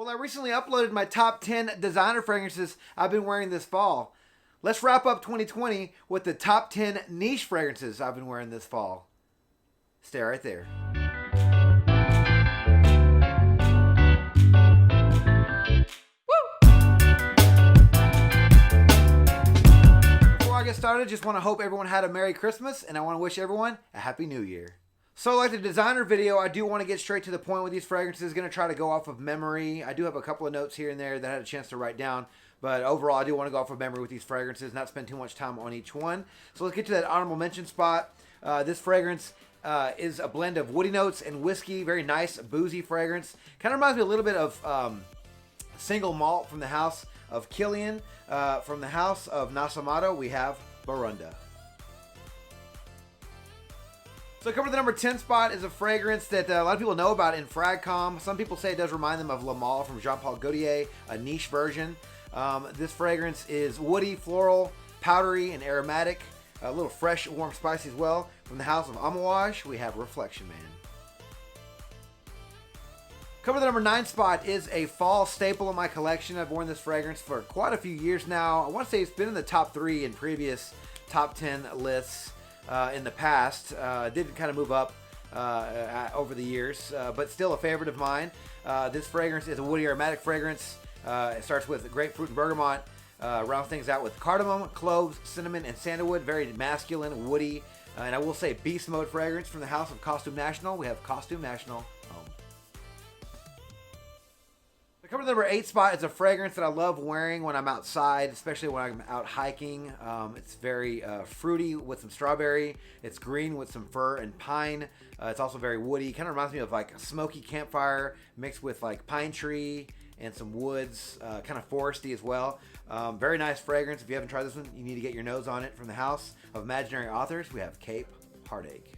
Well, I recently uploaded my top 10 designer fragrances I've been wearing this fall. Let's wrap up 2020 with the top 10 niche fragrances I've been wearing this fall. Stay right there. Before I get started, just want to hope everyone had a Merry Christmas, and I want to wish everyone a Happy New Year. So like the designer video, I do want to get straight to the point with these fragrances. Going to try to go off of memory. I do have a couple of notes here and there that I had a chance to write down. But overall, I do want to go off of memory with these fragrances, not spend too much time on each one. So let's get to that honorable mention spot. This fragrance is a blend of woody notes and whiskey. Very nice, boozy fragrance. Kind of reminds me a little bit of single malt from the house of Kilian. From the house of Nasamato, we have Barunda. So coming to the number 10 spot is a fragrance that a lot of people know about in Fragcom. Some people say it does remind them of Le Male from Jean Paul Gaultier, a niche version. This fragrance is woody, floral, powdery, and aromatic. A little fresh, warm, spicy as well. From the house of Amouage, we have Reflection Man. Coming to the number 9 spot is a fall staple in my collection. I've worn this fragrance for quite a few years now. I want to say it's been in the top 3 in previous top 10 lists. In the past. Did kind of move up over the years, but still a favorite of mine. This fragrance is a woody aromatic fragrance. It starts with grapefruit and bergamot. Round things out with cardamom, cloves, cinnamon, and sandalwood. Very masculine, woody. And I will say beast mode fragrance from the house of Costume National. We have Costume National Home. Coming to the number 8 spot is a fragrance that I love wearing when I'm outside, especially when I'm out hiking. It's very fruity with some strawberry. It's green with some fir and pine. It's also very woody. Kind of reminds me of like a smoky campfire mixed with like pine tree and some woods, kind of foresty as well. Very nice fragrance. If you haven't tried this one, you need to get your nose on it. From the house of Imaginary Authors, we have Cape Heartache.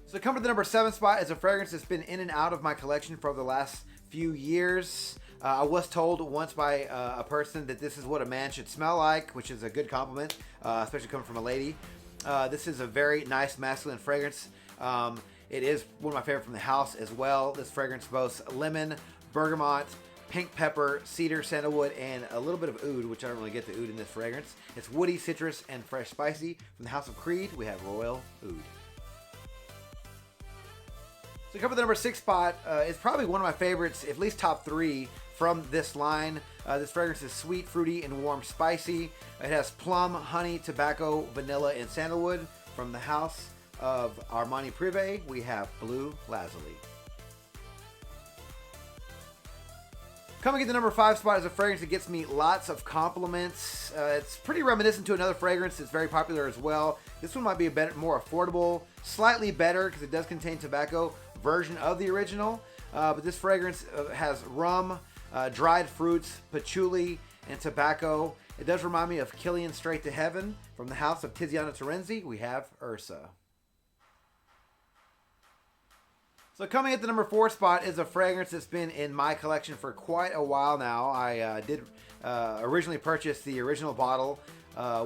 So coming to the number 7 spot is a fragrance that's been in and out of my collection for over the last few years. I was told once by a person that this is what a man should smell like, which is a good compliment, especially coming from a lady. This is a very nice masculine fragrance. It is one of my favorite from the house as well. This fragrance boasts lemon, bergamot, pink pepper, cedar, sandalwood, and a little bit of oud, which I don't really get the oud in this fragrance. It's woody, citrus, and fresh spicy. From the house of Creed, we have Royal Oud. So coming to the number 6 spot is probably one of my favorites, at least top 3 from this line. This fragrance is sweet, fruity, and warm spicy. It has plum, honey, tobacco, vanilla, and sandalwood. From the house of Armani Privé, we have Blue Lazuli. Coming in the number 5 spot is a fragrance that gets me lots of compliments. It's pretty reminiscent to another fragrance that's very popular as well. This one might be a better, more affordable, slightly better because it does contain tobacco version of the original. But this fragrance has rum, dried fruits, patchouli, and tobacco. It does remind me of Kilian Straight to Heaven. From the house of Tiziana Terenzi, we have Ursa. So coming at the number 4 spot is a fragrance that's been in my collection for quite a while now. I did originally purchase the original bottle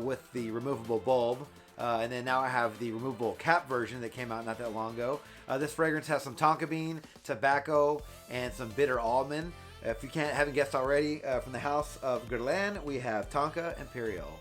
with the removable bulb. And then now I have the removable cap version that came out not that long ago. This fragrance has some tonka bean, tobacco, and some bitter almond. If you haven't guessed already, from the house of Guerlain, we have Tonka Imperial.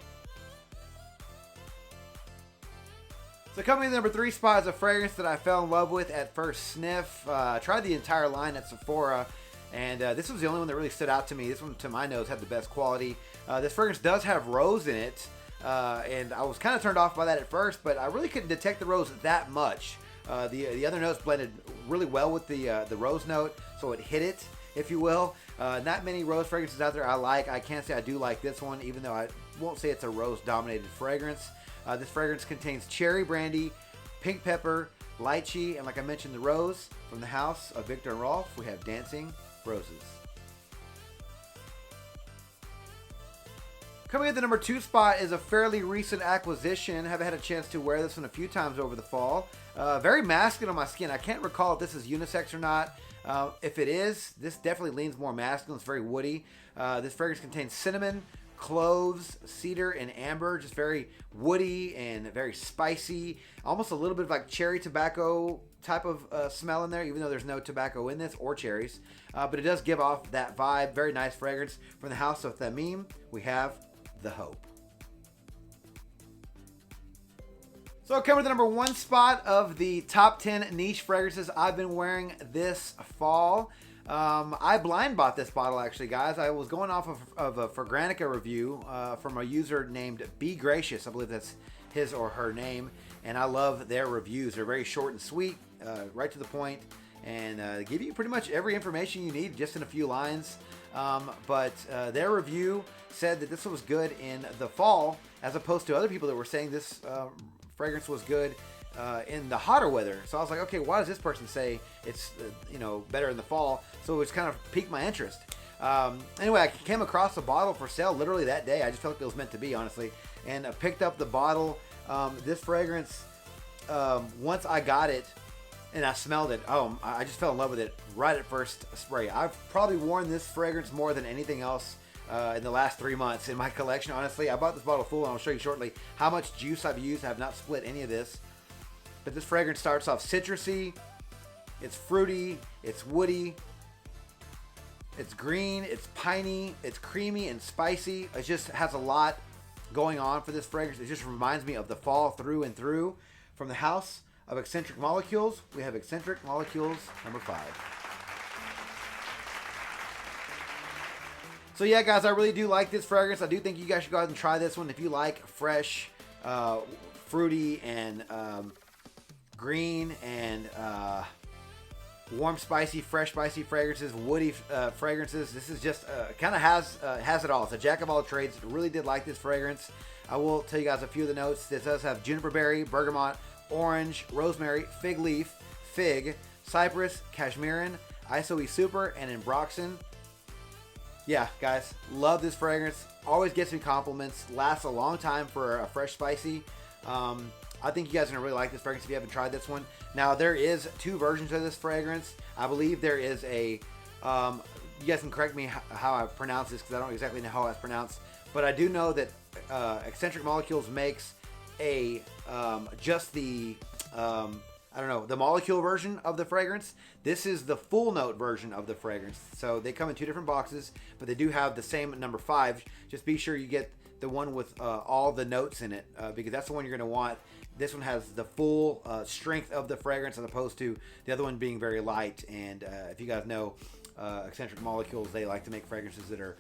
So coming in the number 3 spot is a fragrance that I fell in love with at first sniff. I tried the entire line at Sephora, and this was the only one that really stood out to me. This one, to my nose, had the best quality. This fragrance does have rose in it. And I was kind of turned off by that at first, but I really couldn't detect the rose that much. The other notes blended really well with the rose note, so it hit it, if you will. Not many rose fragrances out there I like. I can't say I do like this one, even though I won't say it's a rose-dominated fragrance. This fragrance contains cherry brandy, pink pepper, lychee, and like I mentioned, the rose. From the house of Viktor and Rolf, we have Dancing Roses. Coming at the number 2 spot is a fairly recent acquisition. Have had a chance to wear this one a few times over the fall. Very masculine on my skin. I can't recall if this is unisex or not. If it is, this definitely leans more masculine. It's very woody. This fragrance contains cinnamon, cloves, cedar, and amber. Just very woody and very spicy. Almost a little bit of like cherry tobacco type of smell in there, even though there's no tobacco in this or cherries. But it does give off that vibe. Very nice fragrance. From the house of Thamim, we have The Hope. So coming to the number 1 spot of the top 10 niche fragrances I've been wearing this fall. I blind bought this bottle actually, guys. I was going off of a Fragrantica review from a user named Be Gracious. I believe that's his or her name. And I love their reviews. They're very short and sweet, right to the point, and give you pretty much every information you need just in a few lines. But their review said that this was good in the fall, as opposed to other people that were saying this fragrance was good in the hotter weather. So I was like, okay, why does this person say it's better in the fall? So it's kind of piqued my interest. Anyway, I came across the bottle for sale literally that day. I just felt like it was meant to be, honestly, and I picked up the bottle. This fragrance, once I got it and I smelled it, I just fell in love with it right at first spray. I've probably worn this fragrance more than anything else in the last 3 months in my collection, honestly. I bought this bottle full, and I'll show you shortly how much juice I've used. I have not split any of this. But this fragrance starts off citrusy, it's fruity, it's woody, it's green, it's piney, it's creamy and spicy. It just has a lot going on for this fragrance. It just reminds me of the fall through and through. From the house of Eccentric Molecules, we have Eccentric Molecules number 5. So yeah, guys, I really do like this fragrance. I do think you guys should go ahead and try this one if you like fresh, fruity, and green and warm, spicy, fresh, spicy fragrances, woody fragrances. This is just kind of has it all. It's a jack of all trades. Really did like this fragrance. I will tell you guys a few of the notes. This does have juniper berry, bergamot, orange, rosemary, fig leaf, fig, cypress, cashmeran, ISOE super, and Ambroxan. Yeah, guys, love this fragrance. Always gets me compliments. Lasts a long time for a fresh, spicy. I think you guys are going to really like this fragrance if you haven't tried this one. Now, there is 2 versions of this fragrance. I believe there is a, you guys can correct me how I pronounce this because I don't exactly know how it's pronounced. But I do know that Eccentric Molecules makes a, just the, the molecule version of the fragrance. This is the full note version of the fragrance. So they come in 2 different boxes, but they do have the same number 5. Just be sure you get the one with all the notes in it because that's the one you're going to want. This one has the full strength of the fragrance as opposed to the other one being very light. And if you guys know Eccentric Molecules, they like to make fragrances that are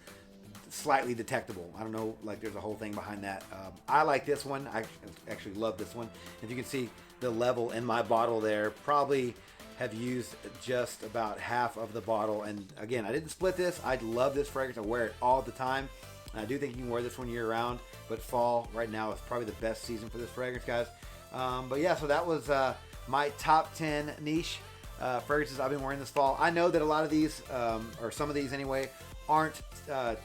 slightly detectable. I don't know, like there's a whole thing behind that. I like this one. I actually love this one. If you can see the level in my bottle there, probably have used just about half of the bottle. And again, I didn't split this. I love this fragrance. I wear it all the time. And I do think you can wear this one year round, but fall right now is probably the best season for this fragrance, guys. But yeah, so that was my top 10 niche fragrances I've been wearing this fall. I know that a lot of these, or some of these anyway, aren't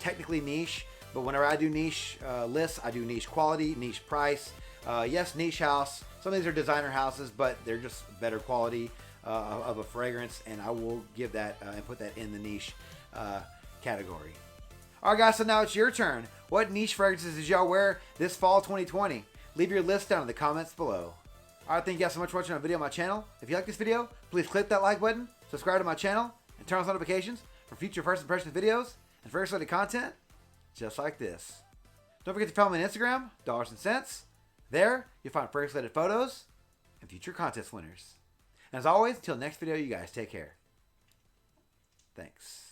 technically niche, but whenever I do niche lists, I do niche quality, niche price. Yes, niche house. Some of these are designer houses, but they're just better quality of a fragrance, and I will give that and put that in the niche category. All right, guys, so now it's your turn. What niche fragrances did y'all wear this fall 2020? Leave your list down in the comments below. All right, thank you guys so much for watching our video on my channel. If you like this video, please click that like button, subscribe to my channel, and turn on notifications for future first impression videos and fragrance related content just like this. Don't forget to follow me on Instagram, Dollars and Cents. There, you'll find fragrance related photos and future contest winners. And as always, until next video, you guys take care. Thanks.